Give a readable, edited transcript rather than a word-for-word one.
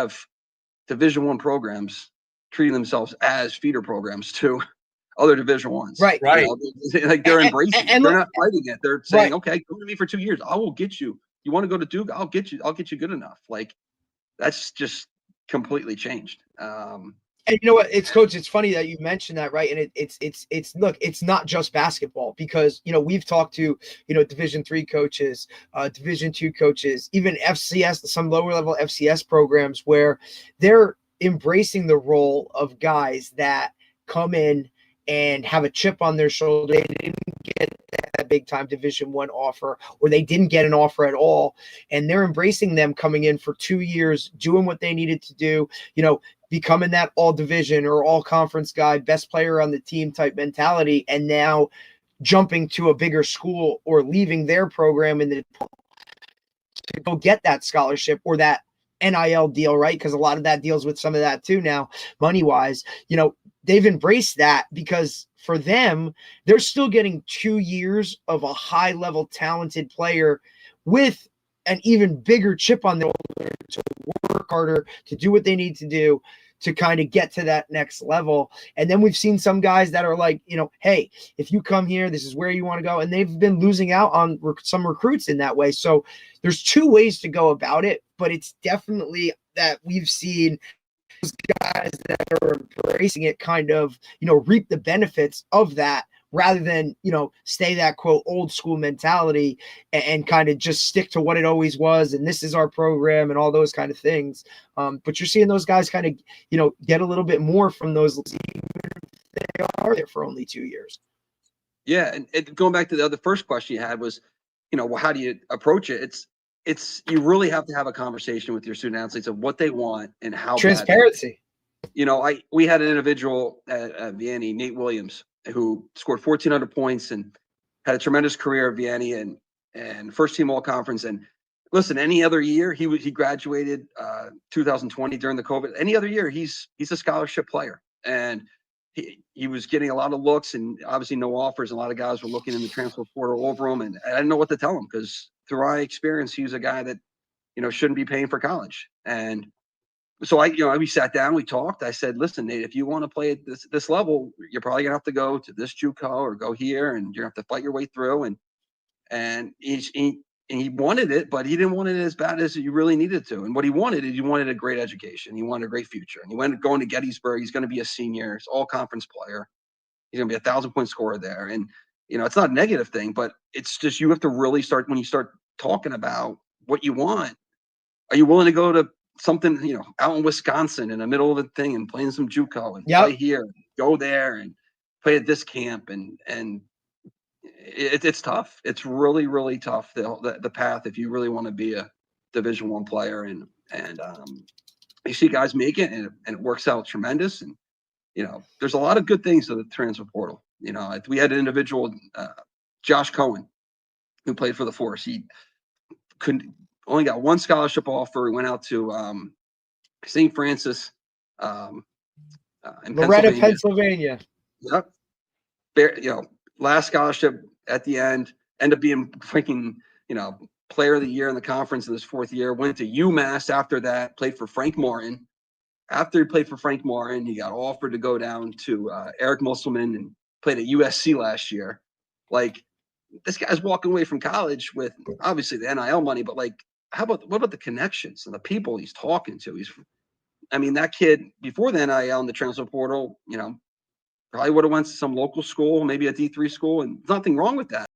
have Division I programs treating themselves as feeder programs to other Division Ones. Right. You know, like they're embracing it. They're not fighting it. They're saying, okay, come to me for 2 years. I will get you. You want to go to Duke? I'll get you good enough. Like, that's just completely changed. And you know what, Coach, it's funny that you mentioned that, right? And it's look, it's not just basketball, because, you know, we've talked to, you know, Division III coaches, Division II coaches, even FCS, some lower level FCS programs, where they're embracing the role of guys that come in and have a chip on their shoulder. They didn't get that big time Division I offer, or they didn't get an offer at all, and they're embracing them coming in for 2 years, doing what they needed to do, you know, becoming that all division or all conference guy, best player on the team type mentality, and now jumping to a bigger school or leaving their program to go get that scholarship or that NIL deal, right? Because a lot of that deals with some of that too now, money wise. You know, they've embraced that, because for them, they're still getting 2 years of a high level talented player with an even bigger chip on their shoulder to work harder, to do what they need to do to kind of get to that next level. And then we've seen some guys that are like, you know, hey, if you come here, this is where you want to go. And they've been losing out on some recruits in that way. So there's two ways to go about it, but it's definitely that we've seen those guys that are embracing it kind of, you know, reap the benefits of that, rather than, you know, stay that quote old school mentality and kind of just stick to what it always was. And this is our program and all those kind of things. But you're seeing those guys kind of, you know, get a little bit more from those, even if they are there for only 2 years. Yeah. And going back to the first question you had was, you know, well, how do you approach it? It's, you really have to have a conversation with your student athletes of what they want and how transparency. You know, we had an individual at Vianney, Nate Williams, who scored 1,400 points and had a tremendous career at Vianney and first team all conference. And listen, any other year he graduated 2020 during the COVID. Any other year he's a scholarship player, and he was getting a lot of looks and obviously no offers. A lot of guys were looking in the transfer portal over him, and I didn't know what to tell him, because through my experience, he was a guy that, you know, shouldn't be paying for college. And so we sat down, we talked. I said, listen, Nate, if you want to play at this level, you're probably gonna have to go to this JUCO or go here, and you're gonna have to fight your way through. And he wanted it, but he didn't want it as bad as you really needed to. And what he wanted a great education. He wanted a great future. And he went going to Gettysburg. He's going to be a senior. He's all conference player. He's going to be 1,000-point scorer there. And, you know, it's not a negative thing, but it's just, you have to really start, when you start talking about what you want, are you willing to go to something, you know, out in Wisconsin in the middle of the thing and playing some JUCO and play here, go there and play at this camp, and it's tough. It's really, really tough, the path, if you really want to be a Division I player. And you see guys make it, and it works out tremendous. And, you know, there's a lot of good things to the transfer portal. You know, we had an individual, Josh Cohen, who played for the Force. He only got one scholarship offer. He went out to St. Francis in Loretta, Pennsylvania. Yep. You know, last scholarship at the end, ended up being freaking, you know, player of the year in the conference in his fourth year. Went to UMass after that, played for Frank Martin. After he played for Frank Martin, he got offered to go down to Eric Musselman and played at USC last year. Like, this guy's walking away from college with obviously the NIL money, but like, what about the connections and the people he's talking to? I mean, that kid before the NIL and the transfer portal, you know, probably would have went to some local school, maybe a D3 school, and nothing wrong with that.